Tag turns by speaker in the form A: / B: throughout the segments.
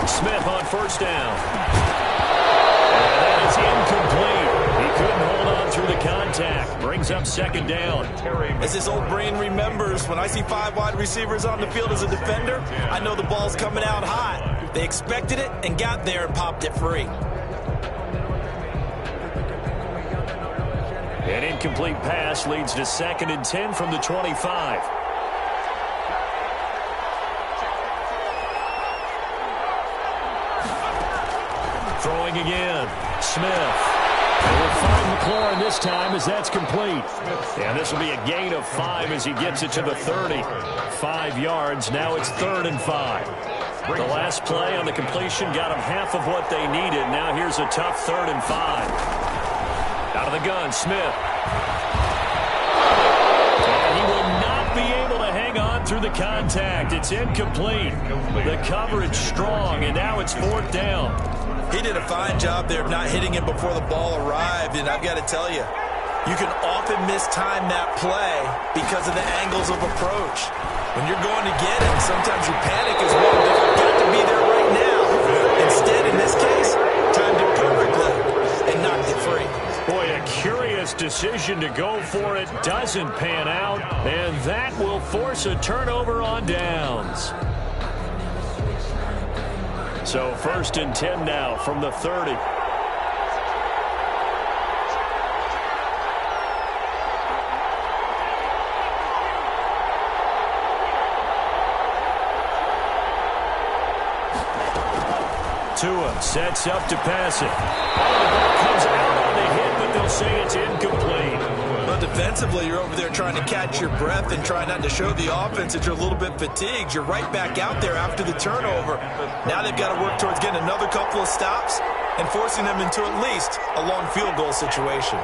A: Smith on first down. And that is incomplete. He couldn't hold on through the contact. Brings up second down.
B: As his old brain remembers, when I see 5 wide receivers on the field as a defender, I know the ball's coming out hot. They expected it and got there and popped it free.
A: An incomplete pass leads to 2nd and 10 from the 25. Throwing again. Smith. They will find McLaurin this time as that's complete. And this will be a gain of 5 as he gets it to the 30. 5 yards. Now it's 3rd and 5. The last play on the completion got him half of what they needed. Now here's a tough 3rd and 5. Out of the gun, Smith. And he will not be able to hang on through the contact. It's incomplete. The coverage strong, and now it's 4th down.
B: He did a fine job there of not hitting him before the ball arrived, and I've got to tell you, you can often mistime that play because of the angles of approach. When you're going to get him, sometimes you panic as well. You've got to be there right now. Instead, in this case, timed it perfectly and knocked it free.
A: Boy, a curious decision to go for it. Doesn't pan out, and that will force a turnover on downs. So 1st and 10 now from the 30. Tua sets up to pass it. The ball comes out on the hit, but they'll say it's incomplete.
B: Well, defensively, you're over there trying to catch your breath and try not to show the offense that you're a little bit fatigued. You're right back out there after the turnover. Now they've got to work towards getting another couple of stops and forcing them into at least a long field goal situation.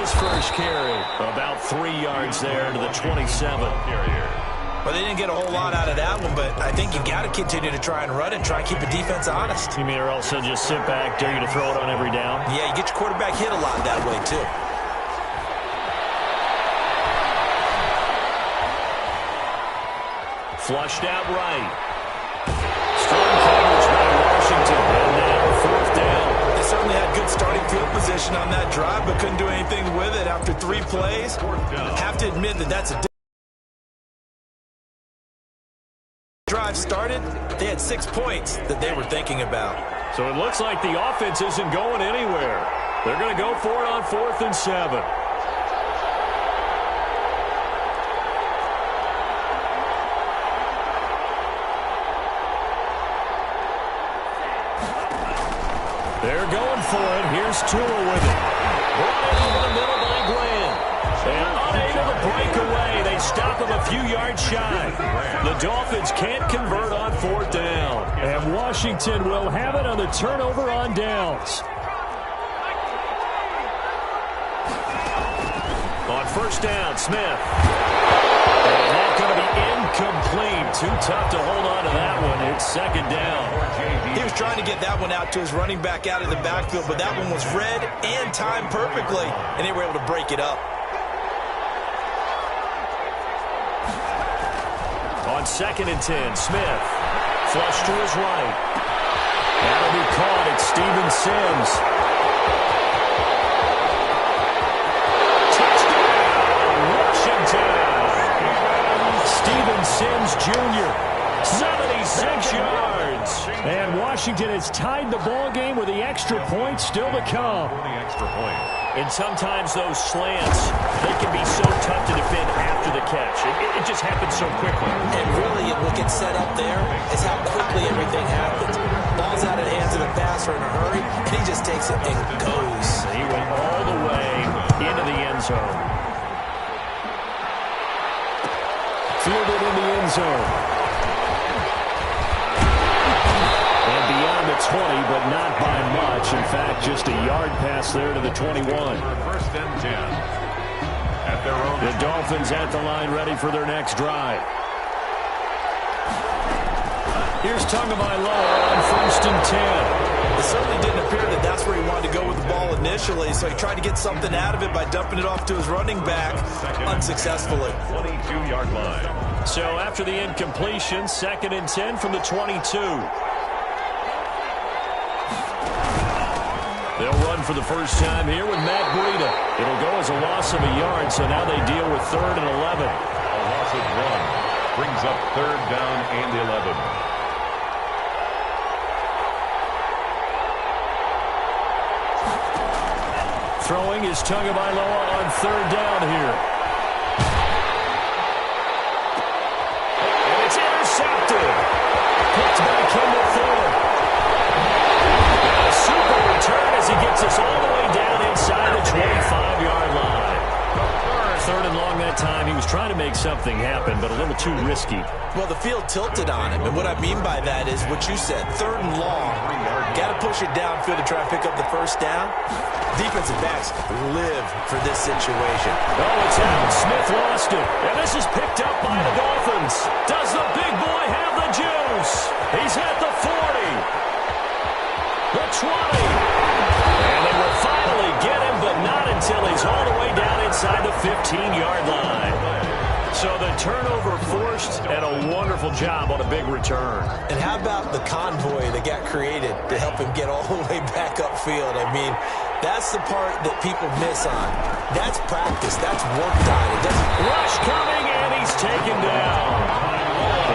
A: His first carry, about 3 yards there to the 27.
B: Well, they didn't get a whole lot out of that one, but I think you got to continue to try and run and try and keep the defense honest.
A: You mean or else they'll just sit back, dare you to throw it on every down?
B: Yeah, you get your quarterback hit a lot that way, too.
A: Flushed out right. Strong coverage by Washington, and now 4th down.
B: They certainly had good starting field position on that drive, but couldn't do anything with it after 3 plays. Have to admit that that's a drive started. They had 6 points that they were thinking about.
A: So it looks like the offense isn't going anywhere. They're going to go for it on 4th and 7. They're going for it. Here's Tua with it. Brought in the middle by Glenn. And unable to break away. They stop him a few yards shy. The Dolphins can't convert on 4th down. And Washington will have it on the turnover on downs. On 1st down, Smith. And that's going to be incomplete. Too tough to hold on to that one. It's 2nd down.
B: He was trying to get that one out to his running back out of the backfield, but that one was read and timed perfectly, and they were able to break it up.
A: On 2nd and 10, Smith. Flush to his right. That'll be caught. It's Steven Sims. Touchdown, Washington. Steven Sims Jr., 76 yards. And Washington has tied the ball game with the extra point still to come. And sometimes those slants, they can be so tough to defend after the catch. It just happens so quickly.
B: And really, what gets set up there is how quickly everything happens. Ball's out of the hands of the passer in a hurry, and he just takes it and goes.
A: He went all the way into the end zone. Fielded in the end zone. And beyond the 20, but not by much. In fact, just a yard pass there to the 21.
C: 1st and 10. At their own.
A: The Dolphins at the line ready for their next drive. Here's Tagovailoa on 1st and 10.
B: It certainly didn't appear that that's where he wanted to go with the ball initially, so he tried to get something out of it by dumping it off to his running back unsuccessfully.
C: 22-yard line.
A: So after the incompletion, 2nd and 10 from the 22. They'll run for the first time here with Matt Breida. It'll go as a loss of a yard, so now they deal with 3rd and 11.
C: A loss of 1 brings up 3rd down and 11.
A: Throwing is Tagovailoa on 3rd down here. And it's intercepted. Picked by Kendall Fuller. A super return as he gets us all the way down inside the 25-yard line. 3rd and long that time. He was trying to make something happen, but a little too risky.
B: Well, the field tilted on him, and what I mean by that is what you said, 3rd and long. Got to push it downfield to try and pick up the first down. Defensive backs live for this situation.
A: Oh, it's out. Smith lost it. And this is picked up by the Dolphins. Does the big boy have the juice? He's at the 40. The 20. And they will finally get him, but not until he's all the way down inside the 15-yard line. So the turnover forced, and a wonderful job on a big return.
B: And how about the convoy that got created to help him get all the way back upfield? I mean, that's the part that people miss on. That's practice. That's worked on. It doesn't...
A: Rush coming, and he's taken down.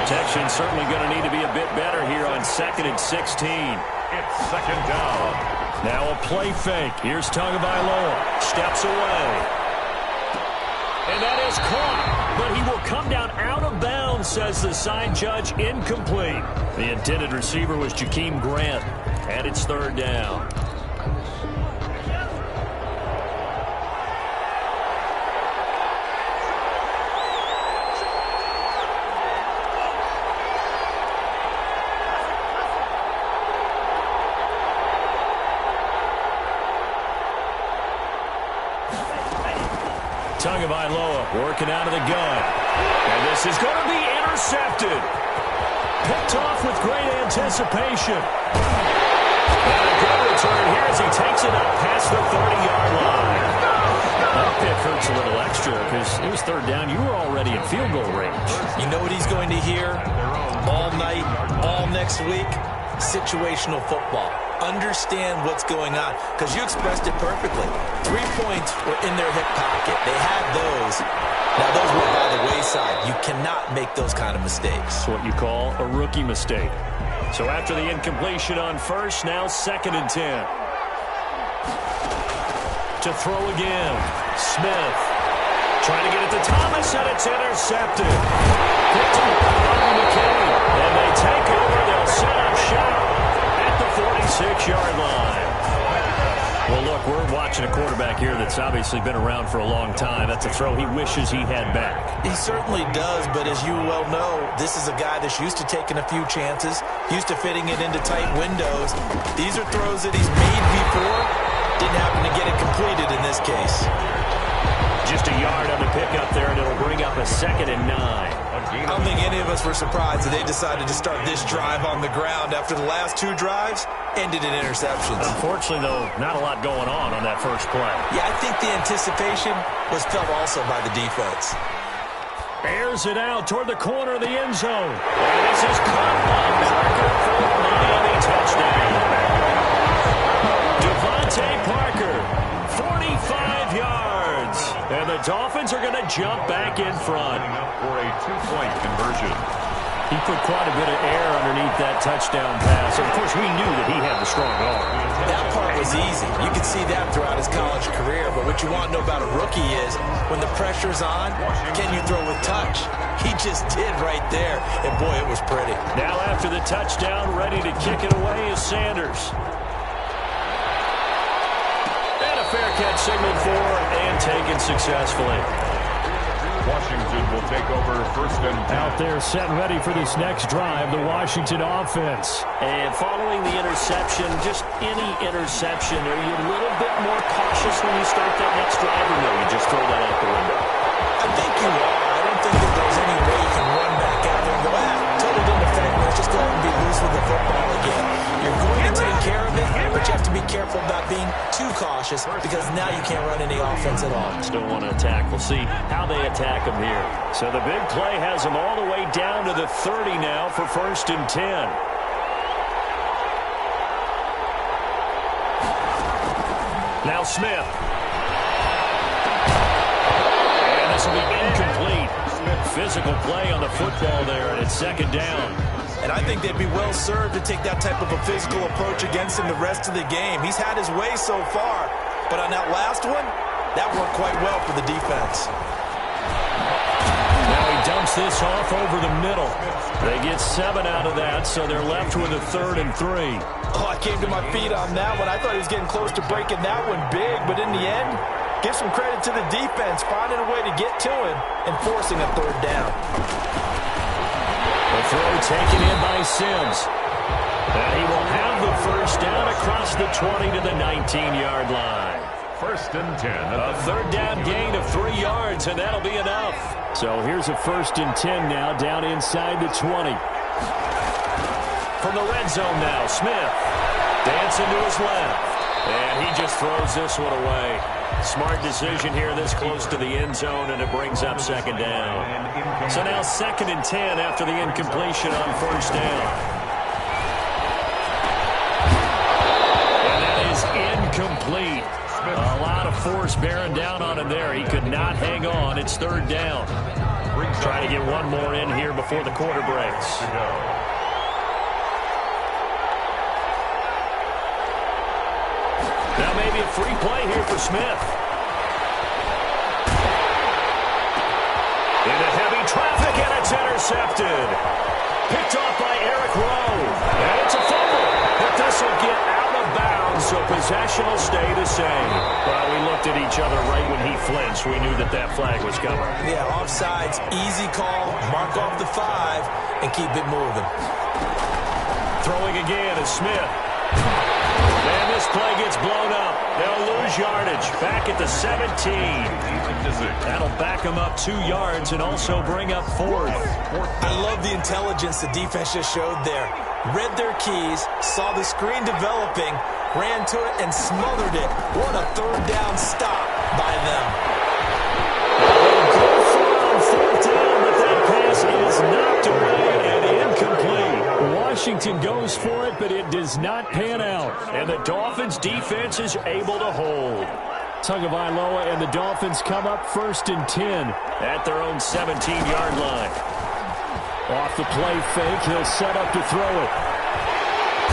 A: Protection certainly going to need to be a bit better here on 2nd and 16.
C: It's 2nd down.
A: Now a play fake. Here's Tagovailoa. Steps away. And that is caught, but he will come down out of bounds, says the side judge, incomplete. The intended receiver was Jakeem Grant, and it's 3rd down. Tagovailoa working out of the gun. And this is going to be intercepted. Picked off with great anticipation. And a good return here as he takes it up past the 30-yard line. That pick hurts a little extra because it was 3rd down. You were already in field goal range.
B: You know what he's going to hear all night, all next week? Situational football. Understand what's going on, because you expressed it perfectly. 3 points were in their hip pocket. They had those. Now, those went by the wayside. You cannot make those kind of mistakes.
A: It's what you call a rookie mistake. So after the incompletion on 1st, now 2nd and 10. To throw again. Smith trying to get it to Thomas, and it's intercepted. Picked up by McKinney. And they take over. They'll set up shop at the 46-yard line. Well, look, we're watching a quarterback here that's obviously been around for a long time. That's a throw he wishes he had back.
B: He certainly does, but as you well know, this is a guy that's used to taking a few chances, used to fitting it into tight windows. These are throws that he's made before. Didn't happen to get it completed in this case.
A: Just a yard on the pickup there, and it'll bring up a 2nd and 9.
B: I don't think any of us were surprised that they decided to start this drive on the ground after the last 2 drives ended in interceptions.
A: Unfortunately, though, not a lot going on that first play.
B: Yeah, I think the anticipation was felt also by the defense.
A: Airs it out toward the corner of the end zone. And this is caught by Parker for a Miami touchdown. Devontae Parker, 45 yards. And the Dolphins are going to jump back in front.
C: For a 2-point conversion.
A: He put quite a bit of air underneath that touchdown pass. Of course, we knew that he had the strong arm.
B: That part was easy. You could see that throughout his college career. But what you want to know about a rookie is when the pressure's on, can you throw with touch? He just did right there. And, boy, it was pretty.
A: Now after the touchdown, ready to kick it away is Sanders. And a fair catch signaled for and taken successfully.
C: Washington will take over 1st and 10.
A: Out there set and ready for this next drive, the Washington offense. And following the interception, just any interception, are you a little bit more cautious when you start that next drive, or no, you just throw that out the window?
B: I think you are. I don't think that there's any way you can run back out there and go, totally didn't affect me. Let's just go out and be loose with the football again. You're going to take care of it. careful about being too cautious because now you can't run any offense at all.
A: Still want to attack. We'll see how they attack him here. So the big play has him all the way down to the 30 now for 1st and 10. Now Smith. And this will be incomplete. Physical play on the football there, and it's 2nd down.
B: And I think they'd be well served to take that type of a physical approach against him the rest of the game. He's had his way so far, but on that last one, that worked quite well for the defense.
A: Now he dumps this off over the middle. They get 7 out of that, so they're left with a 3rd and 3.
B: Oh, I came to my feet on that one. I thought he was getting close to breaking that one big, but in the end, give some credit to the defense, finding a way to get to him and forcing a 3rd down.
A: The throw taken in by Sims. And he will have the 1st down across the 20 to the 19-yard line.
C: 1st and 10.
A: A 3rd down gain of 3 yards, and that'll be enough. So here's a 1st and 10 now, down inside the 20. From the red zone now, Smith. Dancing to his left. And he just throws this one away. Smart decision here this close to the end zone, and it brings up 2nd down. So now 2nd and 10 after the incompletion on 1st down. And that is incomplete. A lot of force bearing down on him there. He could not hang on. It's 3rd down. Trying to get one more in here before the quarter breaks. Now maybe a free play here for Smith. Into heavy traffic, and it's intercepted. Picked off by Eric Rowe. And it's a fumble. But this will get out of bounds, so possession will stay the same. Well, we looked at each other right when he flinched. We knew that that flag was coming.
B: Yeah, offsides, easy call. Mark off the 5 and keep it moving.
A: Throwing again is Smith. And this play gets blown up. They'll lose yardage. Back at the 17. That'll back them up 2 yards and also bring up 4th.
B: I love the intelligence the defense just showed there. Read their keys, saw the screen developing, ran to it, and smothered it. What a 3rd down stop by them.
A: They'll go for it on 4th down, but that pass is knocked away and incomplete. Washington goes for it, but it does not pan out. And the Dolphins' defense is able to hold. Tagovailoa and the Dolphins come up 1st and 10 at their own 17-yard line. Off the play fake, he'll set up to throw it.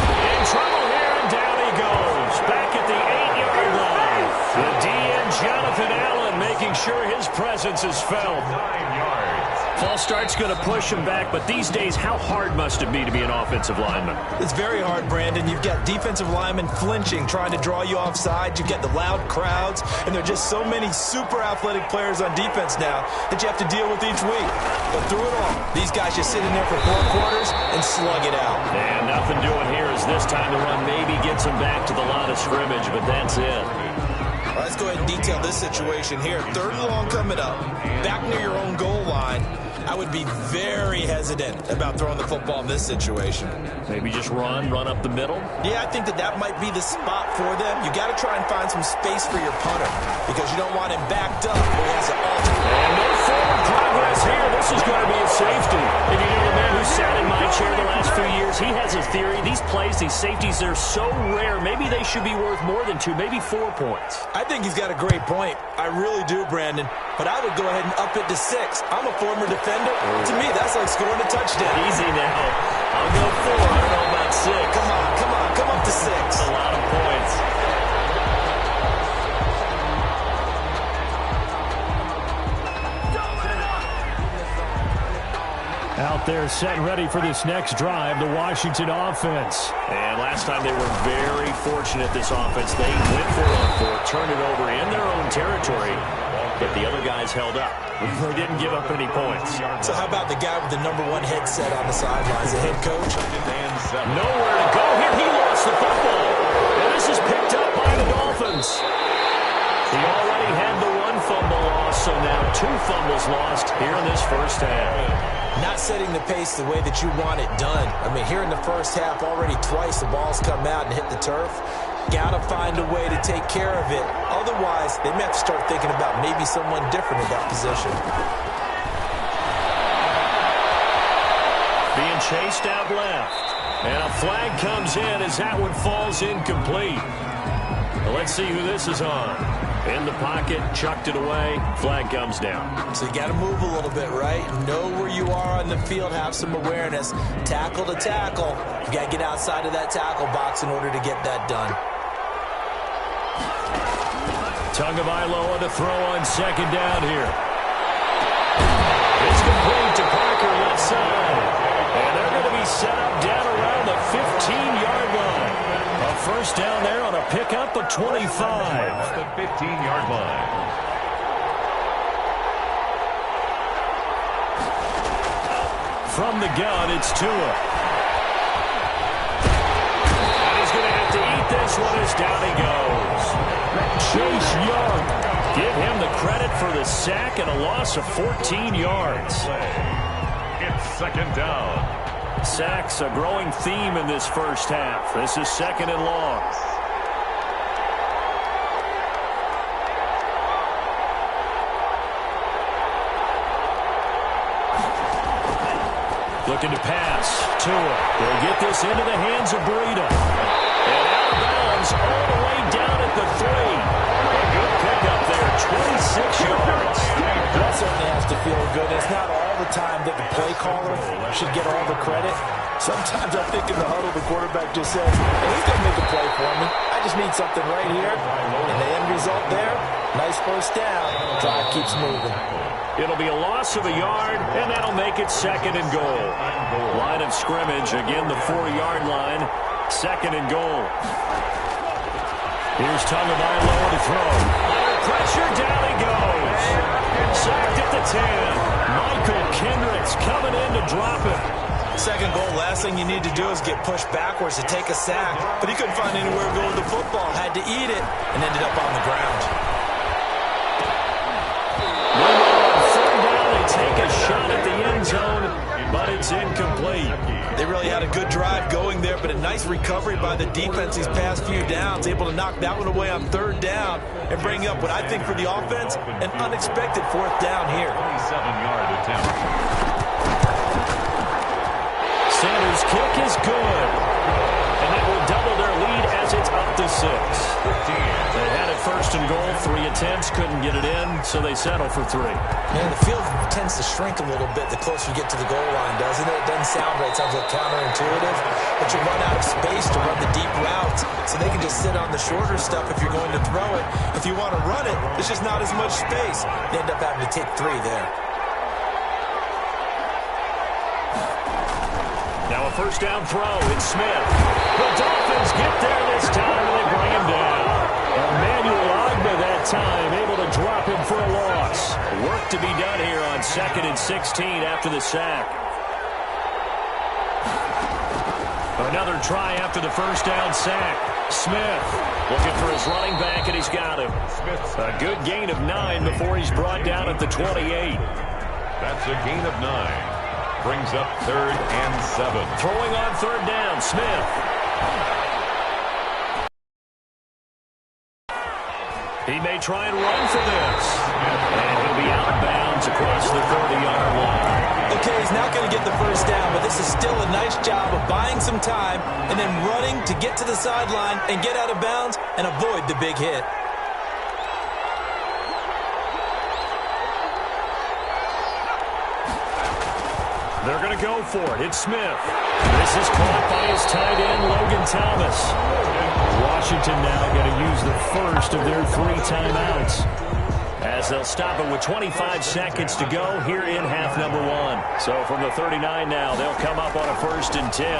A: In trouble here, and down he goes. Back at the 8-yard line. The DN, Jonathan Allen, making sure his presence is felt.
C: 9 yards.
A: False start's going to push him back, but these days, how hard must it be to be an offensive lineman?
B: It's very hard, Brandon. You've got defensive linemen flinching, trying to draw you offside. You've got the loud crowds, and there are just so many super athletic players on defense now that you have to deal with each week. But through it all, these guys just sit in there for 4 quarters and slug it out.
A: And nothing doing here as this time the run maybe gets him back to the line of scrimmage, but that's it.
B: All right, let's go ahead and detail this situation here. 3rd and long coming up, back near your own goal line. I would be very hesitant about throwing the football in this situation.
A: Maybe just run up the middle?
B: Yeah, I think that might be the spot for them. You got to try and find some space for your punter because you don't want him backed up where he has an alternate.
A: And no forward progress here. This is going to be a safety. If you know the man who sat in my chair the last few years, he has a theory. These plays, these safeties, they're so rare. Maybe they should be worth more than 2, maybe 4 points.
B: I think he's got a great point. I really do, Brandon. But I would go ahead and up it to 6. I'm a former defender. To me, that's like scoring a touchdown.
A: Easy now. I'll go 4. I don't know about 6.
B: Come up to 6.
A: That's a lot of points. Out there set and ready for this next drive, the Washington offense. And last time they were very fortunate, this offense. They went for it on 4, turned it over in their own territory, but the other guys held up. They didn't give up any points.
B: So how about the guy with the number 1 headset on the sidelines, the head coach?
A: Nowhere to go here. He lost the football. And this is picked up by the Dolphins. He already had the 1 fumble lost, so now 2 fumbles lost here in this first half.
B: Not setting the pace the way that you want it done. I mean, here in the first half, already twice the ball's come out and hit the turf. Got to find a way to take care of it. Otherwise, they may have to start thinking about maybe someone different at that position.
A: Being chased out left. And a flag comes in as that one falls incomplete. Well, let's see who this is on. In the pocket, chucked it away, flag comes down.
B: So you got to move a little bit, right? Know where you are on the field, have some awareness. Tackle to tackle. You got to get outside of that tackle box in order to get that done.
A: Tagovailoa to throw on second down here. It's complete to Parker left side. And they're going to be set up down around the 15-yard line. A first down there on a pickup of 25.
C: The 15-yard line.
A: From the gun, it's Tua. And he's going to have to eat this one as down he goes. Chase Young. Give him the credit for the sack and a loss of 14 yards.
C: It's second down.
A: Sacks, a growing theme in this first half. This is second and long. Looking to pass. Tua will get this into the hands of Breida. And out of bounds all the way down at the 3. A good pickup there, 26 yards.
B: That certainly has to feel good. It's not all the time that the play caller should get all the credit. Sometimes I think in the huddle, the quarterback just says, hey, he's going to make a play for me. I just need something right here. And the end result there, nice first down. Drive keeps moving.
A: It'll be a loss of a yard, and that'll make it second and goal. Line of scrimmage, again the 4-yard line. Second and goal. Here's Tagovailoa to throw. Under pressure, down he goes. Sacked at the 10. Michael Kendricks coming in to drop it.
B: Second goal, last thing you need to do is get pushed backwards to take a sack. But he couldn't find anywhere to go with the football. Had to eat it and ended up on the ground.
A: Third down, they take a shot at the end zone, but it's incomplete.
B: They really had a good drive going there, but a nice recovery by the defense these past few downs, able to knock that one away on third down and bring up what I think for the offense, an unexpected fourth down here.
C: 27-yard attempt.
A: Sanders' kick is good. And that will double their lead as it's up to 6. They had it first and goal, 3 attempts, couldn't get it in, so they settle for 3.
B: Man, the field tends to shrink a little bit the closer you get to the goal line, doesn't it? It doesn't sound right. It sounds like counterintuitive. But you run out of space to run the deep routes, so they can just sit on the shorter stuff if you're going to throw it. If you want to run it, there's just not as much space. They end up having to take 3 there.
A: Now a first down throw. It's Smith. The Dolphins get there this time, and they bring him down. Emmanuel Ogbah that time able to drop him for a loss. Work to be done here on 2nd and 16 after the sack. Another try after the first down sack. Smith looking for his running back, and he's got him. A good gain of 9 before he's brought down at the 28.
C: That's a gain of 9. Brings up 3rd and 7.
A: Throwing on third down, Smith. He may try and run for this. And he'll be out of bounds across the 30-yard line.
B: Okay, he's not going to get the first down, but this is still a nice job of buying some time and then running to get to the sideline and get out of bounds and avoid the big hit.
A: They're going to go for it. It's Smith. This is caught by his tight end, Logan Thomas. Washington now going to use the first of their 3 timeouts, as they'll stop it with 25 seconds to go here in half number 1. So from the 39 now, they'll come up on a 1st and 10.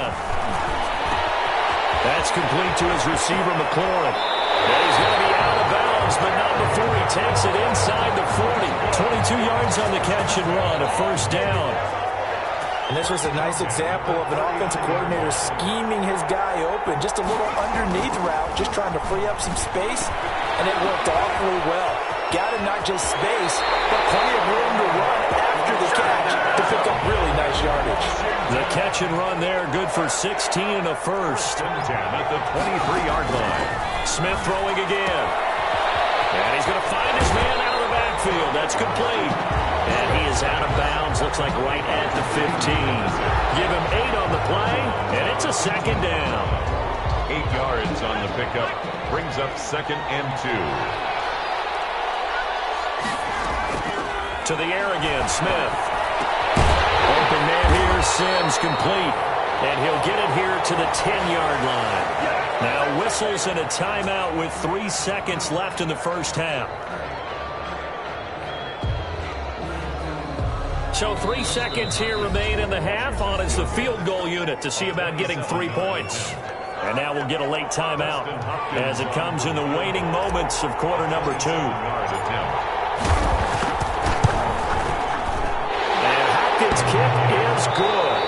A: That's complete to his receiver, McLaurin. And he's going to be out of bounds, but not before he takes it inside the 40. 22 yards on the catch and run, a first down.
B: And this was a nice example of an offensive coordinator scheming his guy open. Just a little underneath route, just trying to free up some space, and it worked awfully well. Got him not just space, but plenty of room to run after the catch to pick up really nice yardage.
A: The catch and run there, good for 16 and a first.
C: At the 23-yard line.
A: Smith throwing again. And he's going to find his man out of the backfield. That's complete. And he is out of bounds. Looks like right at the 15. Give him 8 on the play, and it's a second down.
C: 8 yards on the pickup. Brings up 2nd and 2.
A: To the air again, Smith. Open man here, Sims, complete. And he'll get it here to the 10-yard line. Now whistles and a timeout with 3 seconds left in the first half. So 3 seconds here remain in the half. On is the field goal unit to see about getting 3 points. And now we'll get a late timeout as it comes in the waning moments of quarter number 2. And Hopkins' kick is good.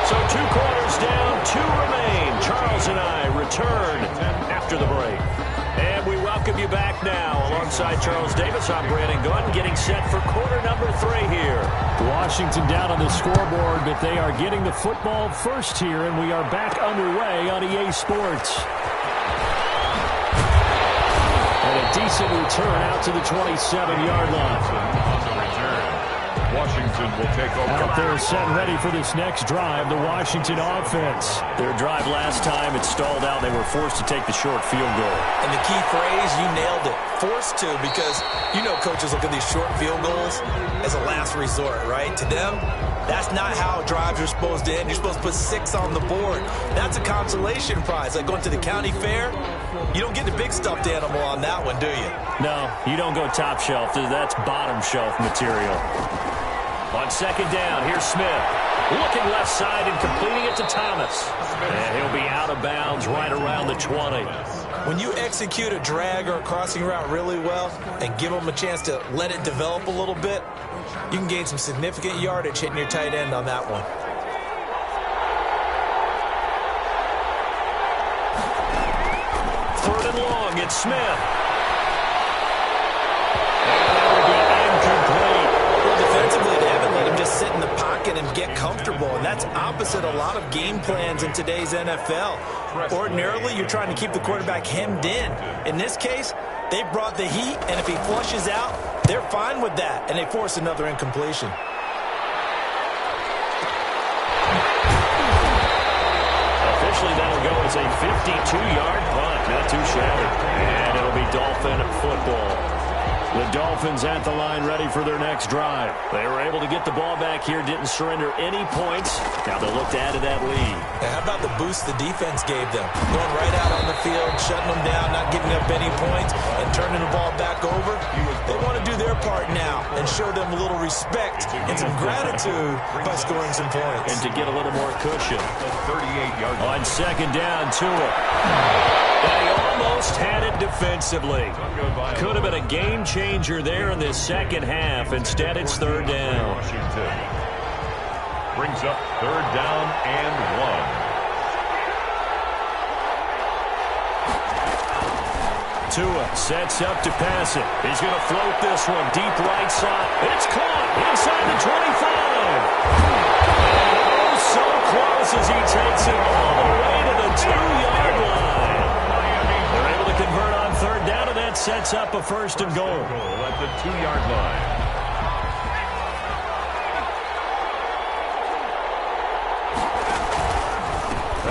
A: So 2 quarters down, 2 remain. Charles and I return after the break. And we welcome you back now. Alongside Charles Davis, I'm Brandon Gunn, getting set for quarter number 3 here. Washington down on the scoreboard, but they are getting the football first here, and we are back underway on EA Sports. And a decent return out to the 27-yard line.
C: Washington will take over.
A: Out there set and ready for this next drive, the Washington offense. Their drive last time, it stalled out. They were forced to take the short field goal.
B: And the key phrase, you nailed it. Forced to, because you know coaches look at these short field goals as a last resort, right? To them, that's not how drives are supposed to end. You're supposed to put 6 on the board. That's a consolation prize. Like going to the county fair, you don't get the big stuffed animal on that one, do you?
A: No, you don't go top shelf. That's bottom shelf material. On second down, here's Smith. Looking left side and completing it to Thomas. And he'll be out of bounds right around the 20.
B: When you execute a drag or a crossing route really well and give them a chance to let it develop a little bit, you can gain some significant yardage hitting your tight end on that one.
A: Third and long, it's Smith. And that will be incomplete.
B: Well, defensively, they haven't let him just sit in the pocket and get comfortable, and that's opposite a lot of game plans in today's NFL. Ordinarily, you're trying to keep the quarterback hemmed in. In this case, they brought the heat, and if he flushes out, they're fine with that, and they force another incompletion.
A: Officially, that'll go as a 52-yard punt. Not too shabby. And it'll be Dolphin football. The Dolphins at the line ready for their next drive. They were able to get the ball back here, didn't surrender any points. Now they'll look to add to that lead.
B: Now, how about the boost the defense gave them? Going right out on the field, shutting them down, not giving up any points, and turning the ball back over. They want to do their part now and show them a little respect and some gratitude by scoring some points.
A: And to get a little more cushion.
C: 38-yard line.
A: On second down, Tua. And he almost had it defensively. Could have been a game changer there in this second half. Instead, it's third down.
C: Washington brings up 3rd down and 1.
A: Tua sets up to pass it. He's going to float this one deep right side. It's caught inside the 25. And oh, so close as he takes it all the way to the 2-yard line. They're able to convert on third down, and that sets up a 1st and goal.
C: At the 2-yard line.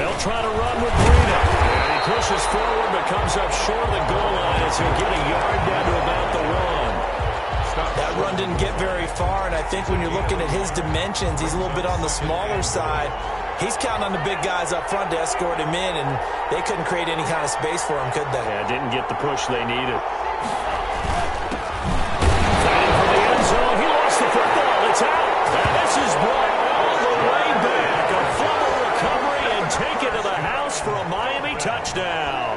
A: They'll try to run with Breida. And he pushes forward, but comes up short of the goal line as he'll get a yard down to about the 1.
B: That run didn't get very far, and I think when you're looking at his dimensions, he's a little bit on the smaller side. He's counting on the big guys up front to escort him in, and they couldn't create any kind of space for him, could they?
A: Yeah, didn't get the push they needed. Fighting for the end zone. He lost the football. It's out. And this is brought all the way back. A fumble recovery and taken to the house for a Miami touchdown.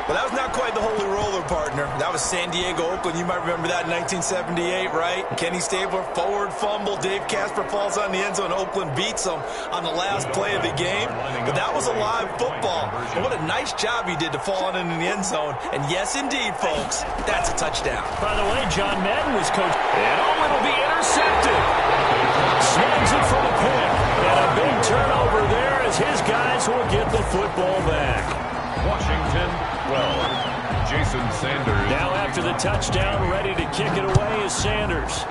B: Well, that was not quite the holy roller, partner. That was San Diego, Oakland. You might remember that in 1978, right? Kenny Stabler, forward fumble. Dave Casper falls on the end zone. Oakland beats him on the last play of the game. But that was a live football. And what a nice job he did to fall on in the end zone. And yes, indeed, folks, that's a touchdown.
A: By the way, John Madden was coach. And oh, it'll be intercepted. Snags it for the pick. And a big turnover there as his guys will get the football back.
C: Washington 12. Jason Sanders.
A: Now after the touchdown, ready to kick it away is Sanders.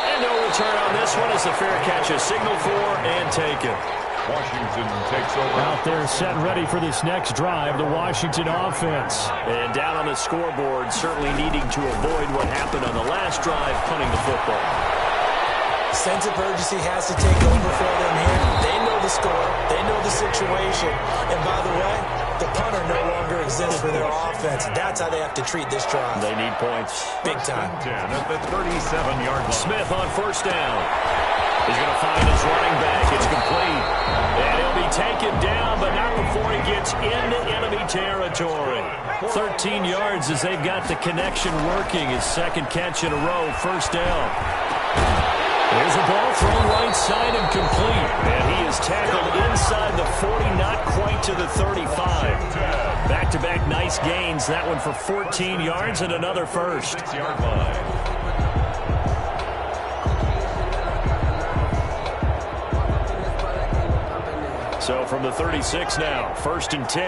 A: And no return on this one as the fair catch is signaled for and taken.
C: Washington takes over.
A: Out there set ready for this next drive, the Washington offense. And down on the scoreboard, certainly needing to avoid what happened on the last drive, punting the football.
B: Sense of urgency has to take over for them here. They know the score. They know the situation. And by the way, the punter no longer exists for their offense. That's how they have to treat this drive.
A: They need points.
B: Big time.
C: 10 at the 37-yard line.
A: Smith on first down. He's going to find his running back. It's complete. And he'll be taken down, but not before he gets into enemy territory. 13 yards as they've got the connection working. His second catch in a row, first down. Here's a ball thrown right side and complete. And he is tackled inside the 40, not quite to the 35. Back-to-back nice gains. That one for 14 yards and another first.
C: 6-yard line.
A: So from the 36 now, first and 10.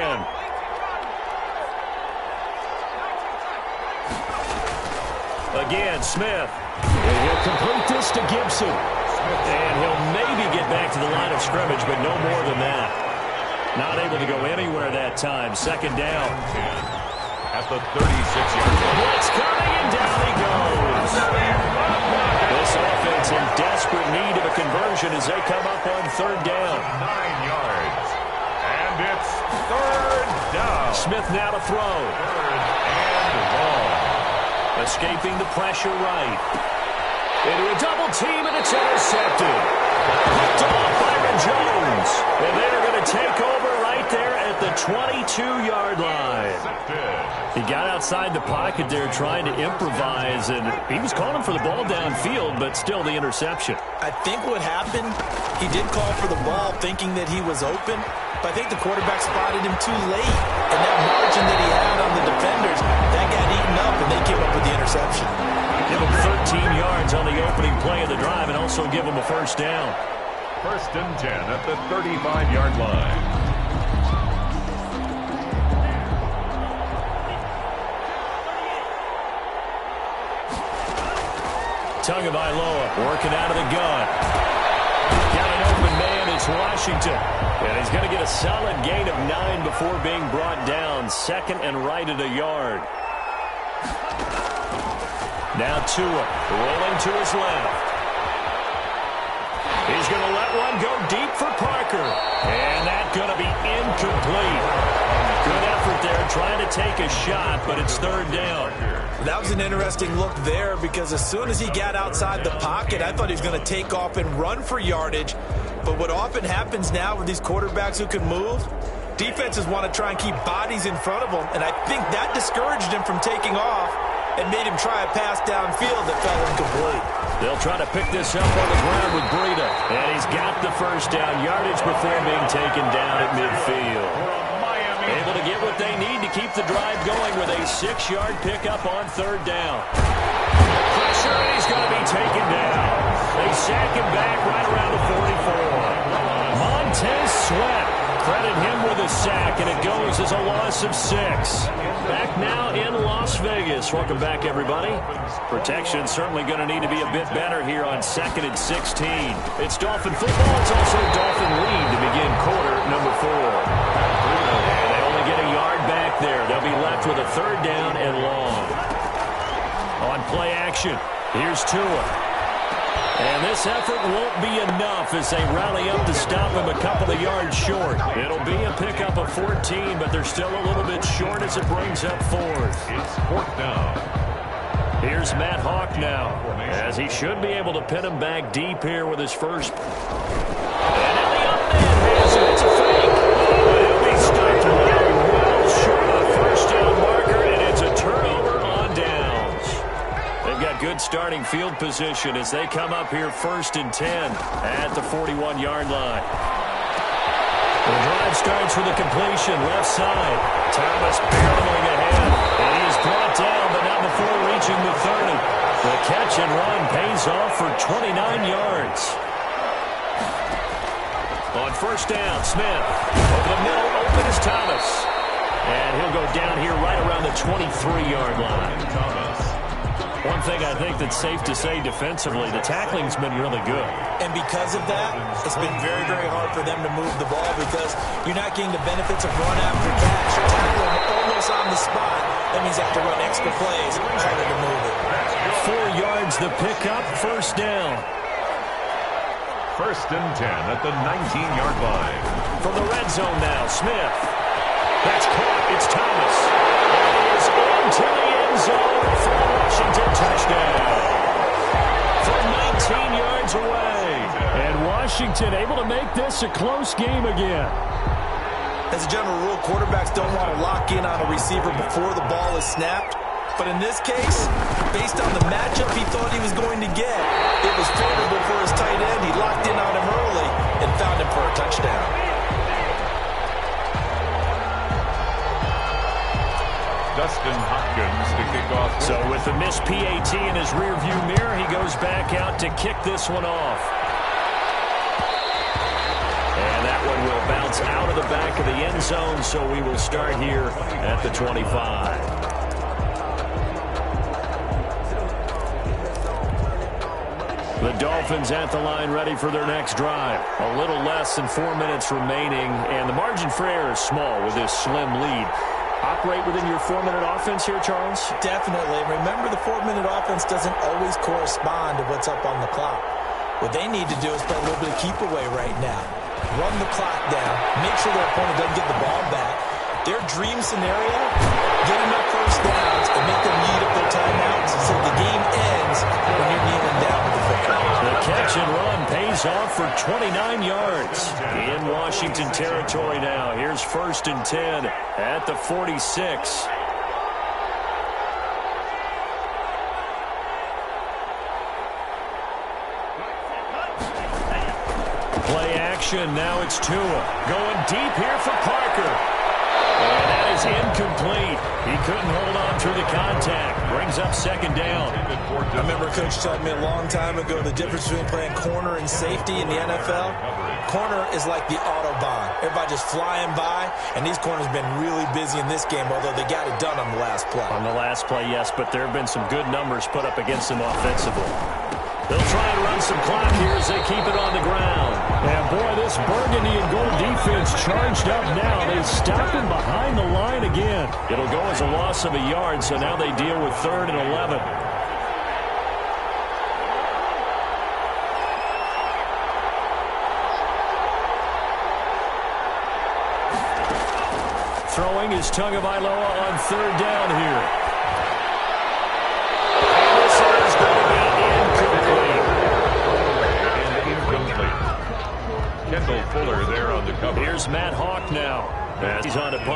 A: Again, Smith. And he'll complete this to Gibson. And he'll maybe get back to the line of scrimmage, but no more than that. Not able to go anywhere that time. Second down.
C: At the 36-yard line.
A: Blitz coming, and down he goes. This offense in desperate need of a conversion as they come up on third down.
C: 9 yards. And it's third down.
A: Smith now to throw.
C: Third and long.
A: Escaping the pressure right. Into a double team, and it's intercepted. Picked off Byron Jones. And they're going to take over right there at the 22-yard line. He got outside the pocket there trying to improvise, and he was calling for the ball downfield, but still the interception.
B: I think what happened, he did call for the ball thinking that he was open, but I think the quarterback spotted him too late. And that margin that he had on the defenders, that got eaten up, and they came up with the interception.
A: Give him 13 yards on the opening play of the drive and also give him a first down.
C: First and 10 at the 35-yard line.
A: Tagovailoa working out of the gun. Got an open man, it's Washington. And he's going to get a solid gain of 9 before being brought down. Second and right at a yard. Now Tua rolling to his left. He's going to let one go deep for Parker. And that's going to be incomplete. Good effort there trying to take a shot, but it's third down.
B: That was an interesting look there because as soon as he got outside the pocket, I thought he was going to take off and run for yardage. But what often happens now with these quarterbacks who can move, defenses want to try and keep bodies in front of them, and I think that discouraged him from taking off and made him try a pass downfield that fell incomplete.
A: They'll try to pick this up on the ground with Breida, and he's got the first down yardage before being taken down at midfield. Able to get what they need to keep the drive going with a 6-yard pickup on third down. Pressure, and he's going to be taken down. They sack him back right around the 44. Montez Sweat, credit him with a sack, and it goes as a loss of 6. Back now in Las Vegas. Welcome back, everybody. Protection certainly going to need to be a bit better here on 2nd and 16. It's Dolphin football. It's also Dolphin lead to begin quarter number 4. Get a yard back there. They'll be left with a third down and long. On play action, here's Tua. And this effort won't be enough as they rally up to stop him a couple of yards short. It'll be a pickup of 14, but they're still a little bit short as it brings up fourth.
C: It's fourth down.
A: Here's Matt Hawk now, as he should be able to pin him back deep here with his first. And now the up man has it. It's a fake. He'll be stopped well short of the first down marker, and it's a turnover on downs. They've got good starting field position as they come up here first and 10 at the 41-yard line. The drive starts with a completion left side. Thomas barreling ahead, and he is brought down, but not before reaching the 30. The catch and run pays off for 29 yards. On first down, Smith. Over the middle, open is Thomas. And he'll go down here right around the 23-yard line. One thing I think that's safe to say defensively, the tackling's been really good.
B: And because of that, it's been very, very hard for them to move the ball because you're not getting the benefits of run after catch. You're tackling almost on the spot. That means you have to run extra plays. Harder to move it.
A: 4 yards the pickup, first down.
C: First and 10 at the 19-yard line.
A: From the red zone now, Smith. That's caught. It's Thomas. And he is into the end zone for a Washington touchdown. From 19 yards away. And Washington able to make this a close game again.
B: As a general rule, quarterbacks don't want to lock in on a receiver before the ball is snapped. But in this case, based on the matchup he thought he was going to get, it was favorable for his tight end. He locked in on him early and found him for a touchdown.
C: Dustin Hopkins to kick off.
A: So with the missed PAT in his rearview mirror, he goes back out to kick this one off. And that one will bounce out of the back of the end zone, so we will start here at the 25. The Dolphins at the line ready for their next drive. A little less than 4 minutes remaining, and the margin for error is small with this slim lead. Operate within your 4-minute offense here, Charles?
B: Definitely. Remember, the 4-minute offense doesn't always correspond to what's up on the clock. What they need to do is play a little bit of keep away right now. Run the clock down. Make sure their opponent doesn't get the ball back. Their dream scenario, get enough first downs and make them eat up their timeouts so the game ends when you're kneeling down with the football.
A: The catch and run pays off for 29 yards. In Washington territory now. Here's first and 10 at the 46. Play action. Now it's Tua. Going deep here for Parker. And that is incomplete. He couldn't hold on through the contact. Brings up second down.
B: I remember Coach telling me a long time ago the difference between playing corner and safety in the NFL. Corner is like the Autobahn. Everybody just flying by, and these corners have been really busy in this game, although they got it done on the last play.
A: On the last play, yes, but there have been some good numbers put up against them offensively. They'll try and run some clock here as they keep it on the ground. And boy, this burgundy and gold defense charged up now. They stop him behind the line again. It'll go as a loss of a yard, so now they deal with 3rd and 11. Throwing is Tagovailoa on 3rd down here.
C: Kendall Fuller there on the cover.
A: Here's Matt Hawk now. As he's on a punt.